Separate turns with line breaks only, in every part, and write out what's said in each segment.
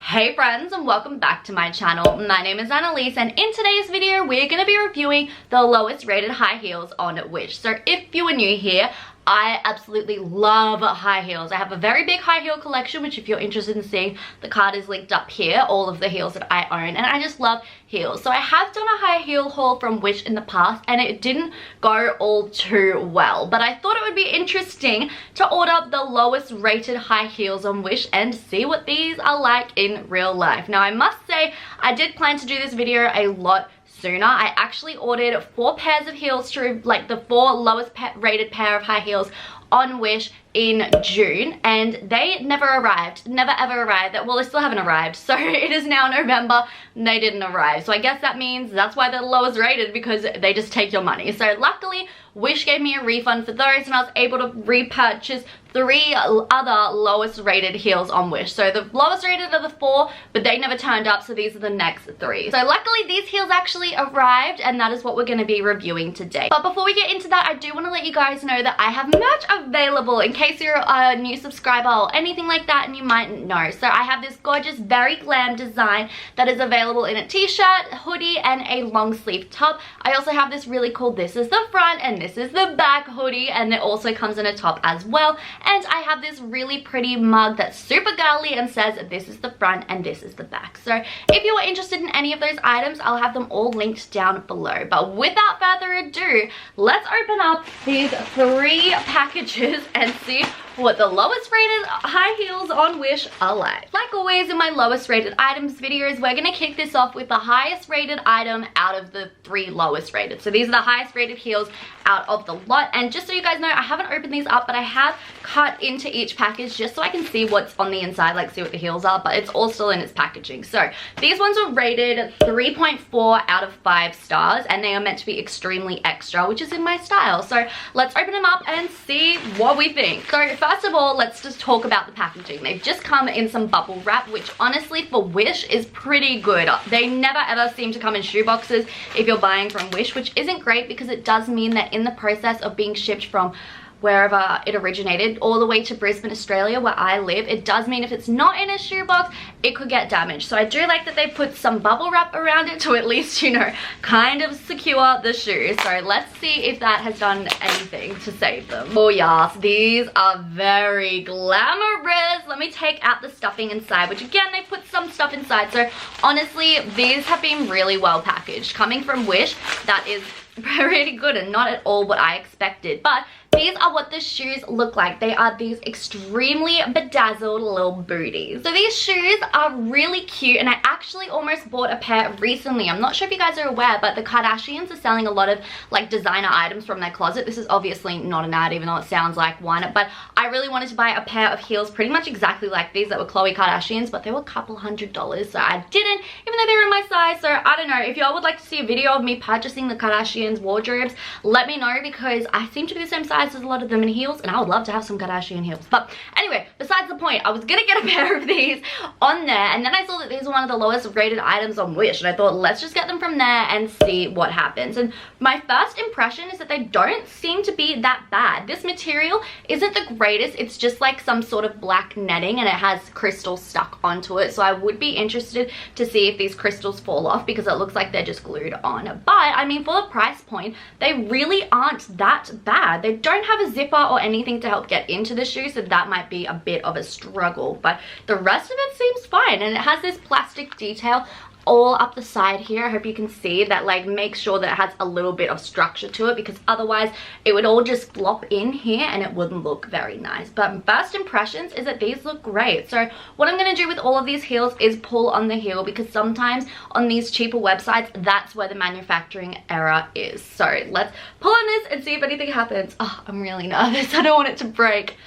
Hey friends, and welcome back to my channel. My name is Annalise, and in today's video we're going to be reviewing the lowest rated high heels on Wish. So if you are new here, I absolutely love high heels. I have a very big high heel collection, which if you're interested in seeing, the card is linked up here, all of the heels that I own, and I just love heels. So I have done a high heel haul from Wish in the past and it didn't go all too well, but I thought it would be interesting to order the lowest rated high heels on Wish and see what these are like in real life. Now I must say, I did plan to do this video a lot sooner. I actually ordered 4 pairs of heels through like the 4 lowest rated pair of high heels on Wish in June, and they never arrived. Never ever arrived. Well, they still haven't arrived, so it is now November and they didn't arrive. So I guess that means that's why they're the lowest rated, because they just take your money. So luckily Wish gave me a refund for those and I was able to repurchase 3 other lowest rated heels on Wish. So the lowest rated are the 4, but they never turned up, so these are the next 3. So luckily these heels actually arrived, and that is what we're going to be reviewing today. But before we get into that, I do want to let you guys know that I have merch available in case you're a new subscriber or anything like that and you mightn't know. So I have this gorgeous, very glam design that is available in a t-shirt, hoodie, and a long sleeve top. I also have this really cool, this is the front and this is the back hoodie, and it also comes in a top as well. And I have this really pretty mug that's super girly and says this is the front and this is the back. So if you are interested in any of those items, I'll have them all linked down below. But without further ado, let's open up these 3 packages and see what the lowest rated high heels on Wish are like. Like always in my lowest rated items videos, we're gonna kick this off with the highest rated item out of the 3 lowest rated. So these are the highest rated heels out of the lot, and just so you guys know, I haven't opened these up, but I have cut into each package just so I can see what's on the inside, like see what the heels are, but it's all still in its packaging. So these ones were rated 3.4 out of 5 stars, and they are meant to be extremely extra, which is in my style. So let's open them up and see what we think. So first of all, let's just talk about the packaging. They've just come in some bubble wrap, which honestly for Wish is pretty good. They never ever seem to come in shoe boxes if you're buying from Wish, which isn't great because it does mean that in the process of being shipped from wherever it originated all the way to Brisbane, Australia, where I live, it does mean if it's not in a shoebox, it could get damaged. So I do like that they put some bubble wrap around it to at least, you know, kind of secure the shoe. So let's see if that has done anything to save them. Oh yes, these are very glamorous. Let me take out the stuffing inside, which again, they put some stuff inside. So honestly, these have been really well packaged. Coming from Wish, that is pretty good and not at all what I expected. But these are what the shoes look like. They are these extremely bedazzled little booties. So these shoes are really cute, and I actually almost bought a pair recently. I'm not sure if you guys are aware, but the Kardashians are selling a lot of like designer items from their closet. This is obviously not an ad, even though it sounds like one, but I really wanted to buy a pair of heels pretty much exactly like these that were Khloe Kardashians, but they were a couple $100, so I didn't, even though they were in my size. So I don't know, if y'all would like to see a video of me purchasing the Kardashians wardrobes, let me know, because I seem to be the same size as a lot of them in heels, and I would love to have some Kardashian heels. But anyway, besides the point, I was gonna get a pair of these on there, and then I saw that these were one of the lowest rated items on Wish, and I thought, let's just get them from there and see what happens. And my first impression is that they don't seem to be that bad. This material isn't the greatest. It's just like some sort of black netting, and it has crystals stuck onto it. So I would be interested to see if these crystals fall off, because it looks like they're just glued on. But I mean, for the price point, they really aren't that bad. They don't have a zipper or anything to help get into the shoe, so that might be a bit of a struggle, but the rest of it seems fine. And it has this plastic detail all up the side here. I hope you can see that, like makes sure that it has a little bit of structure to it, because otherwise it would all just flop in here and it wouldn't look very nice. But first impressions is that these look great. So what I'm going to do with all of these heels is pull on the heel, because sometimes on these cheaper websites, that's where the manufacturing error is. So let's pull on this and see if anything happens. Oh, I'm really nervous. I don't want it to break.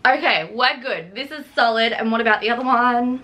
Okay, we're good. This is solid. And what about the other one?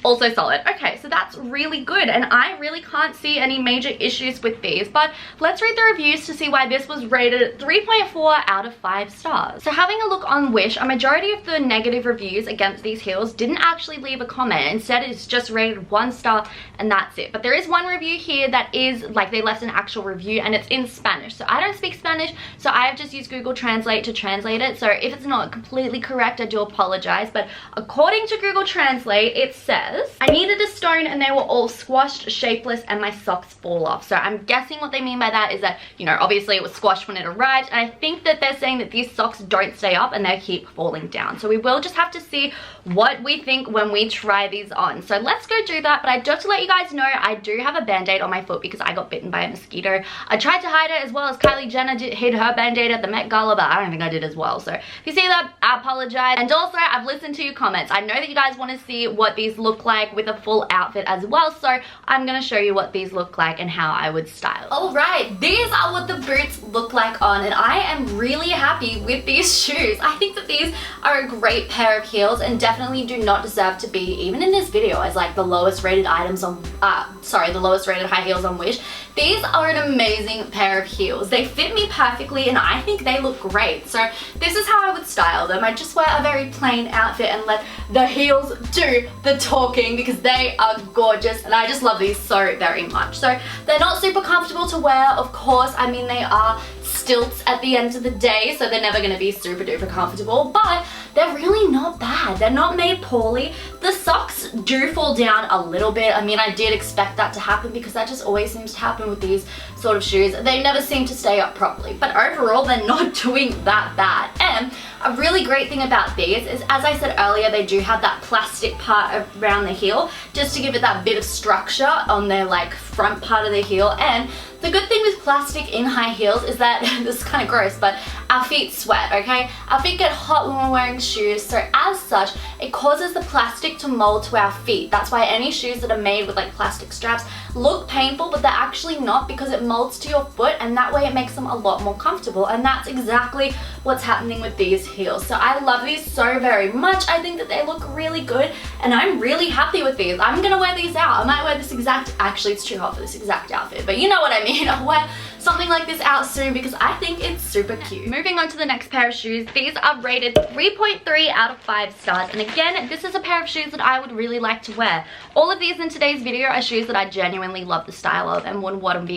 also solid. Okay, so that's really good, and I really can't see any major issues with these, but let's read the reviews to see why this was rated 3.4 out of 5 stars. So having a look on Wish, a majority of the negative reviews against these heels didn't actually leave a comment. Instead, it's just rated 1 star and that's it. But there is one review here that is like they left an actual review, and it's in Spanish. So I don't speak Spanish, so I have just used Google Translate to translate it. So if it's not completely correct, I do apologize, but according to Google Translate, it says, I needed a stone and they were all squashed, shapeless, and my socks fall off. So I'm guessing what they mean by that is that, you know, obviously it was squashed when it arrived, and I think that they're saying that these socks don't stay up and they keep falling down. So we will just have to see what we think when we try these on. So let's go do that, but I do have to let you guys know I do have a band-aid on my foot because I got bitten by a mosquito. I tried to hide it as well as Kylie Jenner hid her band-aid at the Met Gala, but I don't think I did as well. So if you see that, I apologize. And also, I've listened to your comments. I know that you guys want to see what these look like with a full outfit as well, so I'm gonna show you what these look like and how I would style. Alright, these are what the boots look like on, and I am really happy with these shoes. I think that these are a great pair of heels and definitely do not deserve to be, even in this video, as like the lowest rated items on the lowest rated high heels on Wish. These are an amazing pair of heels. They fit me perfectly and I think they look great. So this is how I would style them. I just wear a very plain outfit and let the heels do the talking because they are gorgeous, and I just love these so very much. So they're not super comfortable to wear, of course. I mean, they are stilts at the end of the day, so they're never going to be super duper comfortable, but they're really not bad. They're not made poorly. The socks do fall down a little bit. I mean, I did expect that to happen because that just always seems to happen with these sort of shoes. They never seem to stay up properly, but overall they're not doing that bad. And a really great thing about these is, as I said earlier, they do have that plastic part around the heel just to give it that bit of structure on their like front part of the heel. And the good thing with plastic in high heels is that, this is kind of gross, but our feet sweat, okay? Our feet get hot when we're wearing shoes, so as such, it causes the plastic to mold to our feet. That's why any shoes that are made with like plastic straps look painful, but they're actually not, because it molds to your foot, and that way it makes them a lot more comfortable, and that's exactly what's happening with these heels. So I love these so very much. I think that they look really good, and I'm really happy with these. I'm gonna wear these out. I might wear this exact, actually it's too hot for this exact outfit, but you know what I mean. I'll wear something like this out soon because I think it's super cute. Moving on to the next pair of shoes. These are rated 3.3 out of 5 stars. And again, this is a pair of shoes that I would really like to wear. All of these in today's video are shoes that I genuinely love the style of and would want,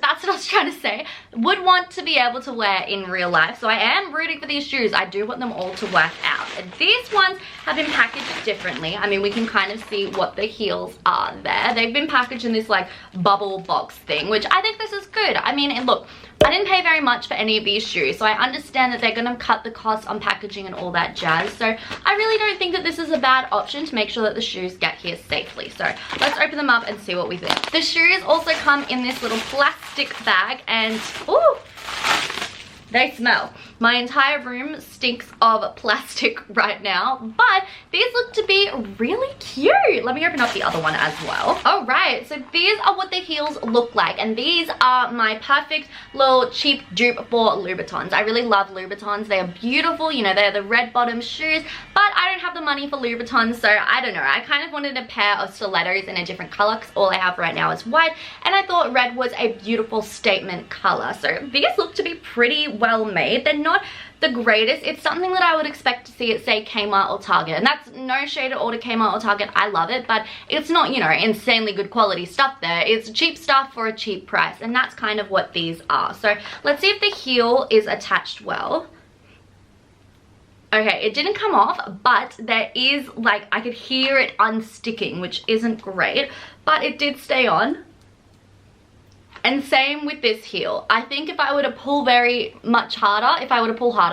that's what I was trying to say, would want to be able to wear in real life. So I am rooting for these shoes. I do want them all to work out. And these ones have been packaged differently. I mean, we can kind of see what the heels are there. They've been packaged in this like bubble box thing, which I think this is good. I mean, and look, I didn't pay very much for any of these shoes, so I understand that they're gonna cut the cost on packaging and all that jazz. So I really don't think that this is a bad option to make sure that the shoes get here safely. So let's open them up and see what we think. The shoes also come in this little plastic bag, and ooh, they smell. My entire room stinks of plastic right now, but these look to be really cute. Let me open up the other one as well. All right, so these are what the heels look like, and these are my perfect little cheap dupe for Louboutins. I really love Louboutins. They are beautiful. You know, they're the red bottom shoes, but I don't have the money for Louboutins, so I don't know. I kind of wanted a pair of stilettos in a different color because all I have right now is white, and I thought red was a beautiful statement color. So these look to be pretty well made. They're not the greatest. It's something that I would expect to see at, say, Kmart or Target, and that's no shade at all to Kmart or Target. I love it, but it's not, you know, insanely good quality stuff there. It's cheap stuff for a cheap price, and that's kind of what these are. So let's see if the heel is attached well. Okay, it didn't come off, but there is, like, I could hear it unsticking, which isn't great, but it did stay on. And same with this heel. I think if I were to pull very much harder,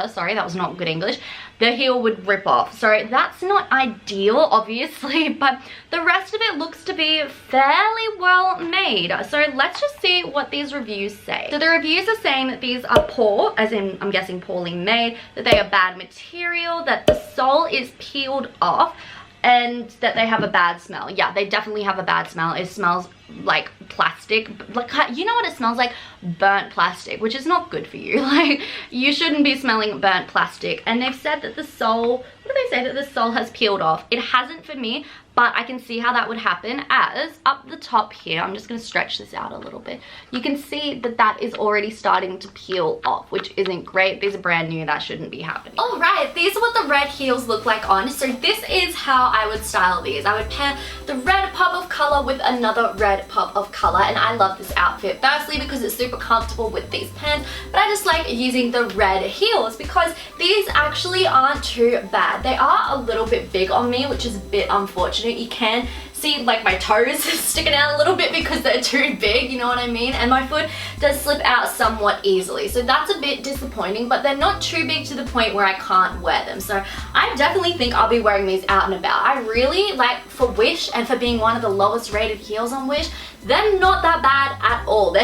sorry, that was not good English, the heel would rip off. So that's not ideal, obviously, but the rest of it looks to be fairly well made. So let's just see what these reviews say. So the reviews are saying that these are poor, as in, I'm guessing poorly made, that they are bad material, that the sole is peeled off, and that they have a bad smell. Yeah, they definitely have a bad smell. It smells like plastic, like, you know what it smells like? Burnt plastic, which is not good for you. Like, you shouldn't be smelling burnt plastic. And they've said that the sole, what do they say, that the sole has peeled off. It hasn't for me, but I can see how that would happen, as up the top here, I'm just going to stretch this out a little bit, you can see that that is already starting to peel off, which isn't great. These are brand new, that shouldn't be happening. Alright, these are what the red heels look like on. So this is how I would style these. I would pair the red pop of color with another red pop of color, and I love this outfit. Firstly, because it's super comfortable with these pants, but I just like using the red heels because these actually aren't too bad. They are a little bit big on me, which is a bit unfortunate. You can see like my toes sticking out a little bit because they're too big, you know what I mean? And my foot does slip out somewhat easily, so that's a bit disappointing, but they're not too big to the point where I can't wear them. So I definitely think I'll be wearing these out and about. I really like, for Wish and for being one of the lowest rated heels on Wish, they're not that bad at all. The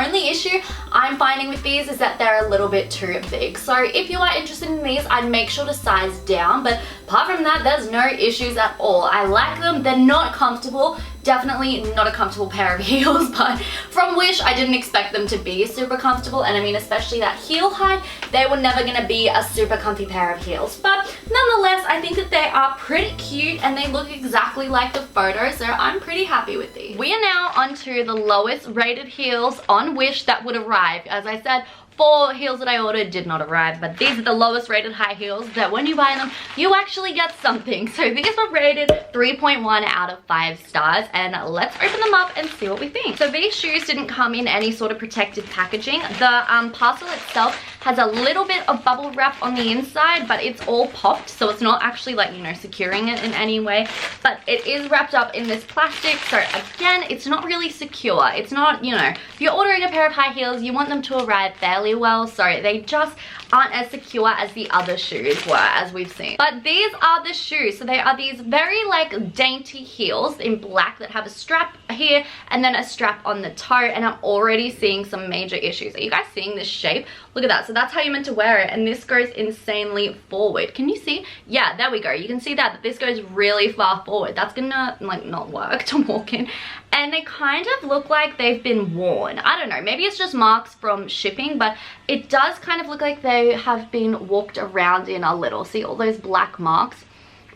only issue I'm finding with these is that they're a little bit too big. So if you are interested in these, I'd make sure to size down, but apart from that, there's no issues at all. I like them. They're not comfortable. Definitely not a comfortable pair of heels, but from Wish, I didn't expect them to be super comfortable, and I mean, especially that heel height, they were never gonna be a super comfy pair of heels. But nonetheless, I think that they are pretty cute and they look exactly like the photo, so I'm pretty happy with these. We are now onto the lowest rated heels on Wish that would arrive. As I said, 4 heels that I ordered did not arrive, but these are the lowest rated high heels that when you buy them, you actually get something. So these were rated 3.1 out of 5 stars, and let's open them up and see what we think. So these shoes didn't come in any sort of protective packaging. The parcel itself has a little bit of bubble wrap on the inside, but it's all popped, so it's not actually like, you know, securing it in any way, but it is wrapped up in this plastic. So again, it's not really secure. It's not, you know, if you're ordering a pair of high heels, you want them to arrive fairly well, so they just aren't as secure as the other shoes were, as we've seen. But these are the shoes. So they are these very like dainty heels in black that have a strap here and then a strap on the toe, and I'm already seeing some major issues. Are you guys seeing this shape? Look at that. So that's how you're meant to wear it, and this goes insanely forward. Can you see? Yeah, there we go. You can see that this goes really far forward. That's gonna like not work to walk in. And they kind of look like they've been worn. I don't know, maybe it's just marks from shipping, but it does kind of look like they have been walked around in a little. See all those black marks?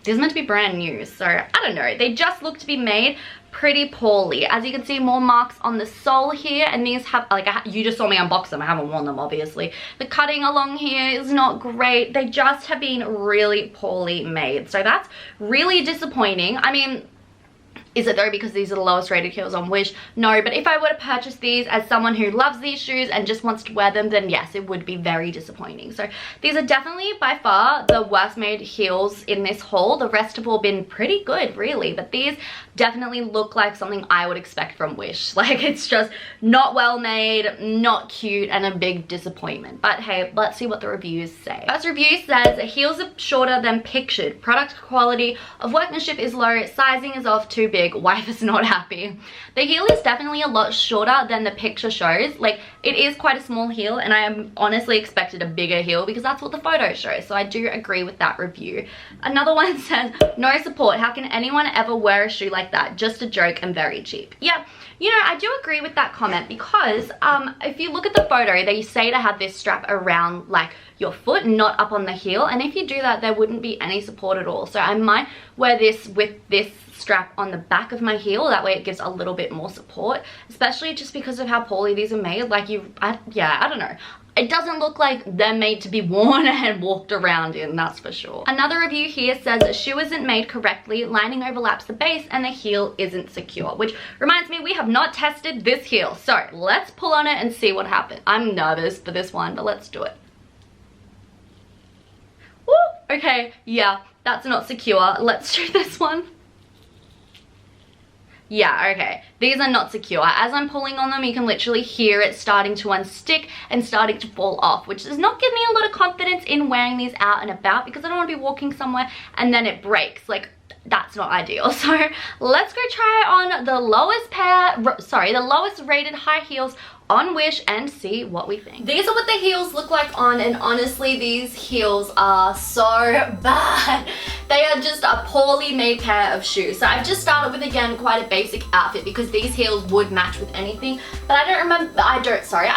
These are meant to be brand new, so I don't know. They just look to be made pretty poorly. As you can see, more marks on the sole here, and these have, like, you just saw me unbox them. I haven't worn them, obviously. The cutting along here is not great. They just have been really poorly made, so that's really disappointing. I mean, is it though, because these are the lowest rated heels on Wish? No, but if I were to purchase these as someone who loves these shoes and just wants to wear them, then yes, it would be very disappointing. So these are definitely by far the worst made heels in this haul. The rest have all been pretty good, really, but these definitely look like something I would expect from Wish. Like, it's just not well made, not cute, and a big disappointment. But hey, let's see what the reviews say. First review says, heels are shorter than pictured. Product quality of workmanship is low, sizing is off, too big. Wife is not happy. The heel is definitely a lot shorter than the picture shows. Like, it is quite a small heel, and I am honestly expected a bigger heel because that's what the photo shows. So I do agree with that review. Another one says, no support. How can anyone ever wear a shoe like that? Just a joke and very cheap. Yeah, you know, I do agree with that comment because if you look at the photo, they say to have this strap around like your foot, not up on the heel, and if you do that, there wouldn't be any support at all. So I might wear this with this strap on the back of my heel, that way it gives a little bit more support, especially just because of how poorly these are made. Like, yeah, I don't know. It doesn't look like they're made to be worn and walked around in, that's for sure. Another review here says the shoe isn't made correctly, lining overlaps the base, and the heel isn't secure, which reminds me, we have not tested this heel. So let's pull on it and see what happens. I'm nervous for this one, but let's do it. Woo! Okay, yeah, that's not secure. Let's do this one. Yeah, okay, these are not secure. As I'm pulling on them, you can literally hear it starting to unstick and starting to fall off, which does not give me a lot of confidence in wearing these out and about because I don't want to be walking somewhere and then it breaks. Like, that's not ideal. So let's go try on the the lowest rated high heels on Wish and see what we think. These are what the heels look like on, and honestly, these heels are so bad. They are just a poorly made pair of shoes. So I've just started with, again, quite a basic outfit because these heels would match with anything. But I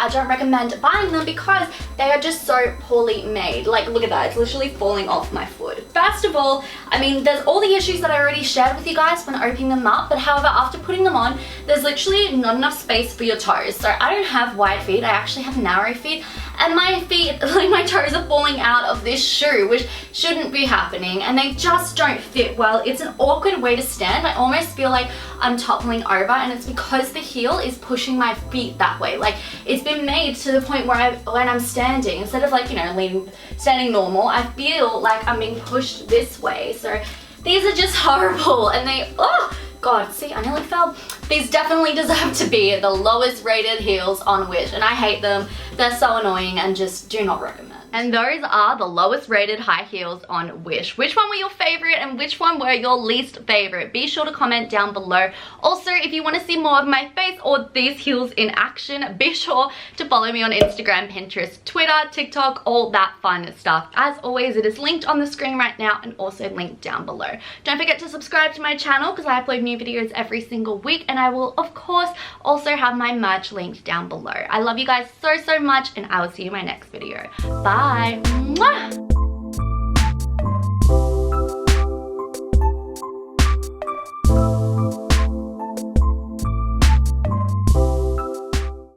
don't recommend buying them because they are just so poorly made. Like, look at that, it's literally falling off my foot. First of all, I mean, there's all the issues that I already shared with you guys when opening them up, but however, after putting them on, there's literally not enough space for your toes. So I don't have wide feet, I actually have narrow feet, and my feet, like my toes are falling out of this shoe, which shouldn't be happening, and they just don't fit well. It's an awkward way to stand. I almost feel like I'm toppling over, and it's because the heel is pushing my feet that way. Like, it's been made to the point where when I'm standing, instead of like, you know, standing normal, I feel like I'm being pushed this way. So these are just horrible, and they, oh God, see, I nearly fell. These definitely deserve to be the lowest rated heels on Wish, and I hate them. They're so annoying and just do not recommend. And those are the lowest rated high heels on Wish. Which one were your favorite and which one were your least favorite? Be sure to comment down below. Also, if you want to see more of my face or these heels in action, be sure to follow me on Instagram, Pinterest, Twitter, TikTok, all that fun stuff. As always, it is linked on the screen right now and also linked down below. Don't forget to subscribe to my channel because I upload new videos every single week, and I will, of course, also have my merch linked down below. I love you guys so, so much, and I will see you in my next video. Bye. Mwah!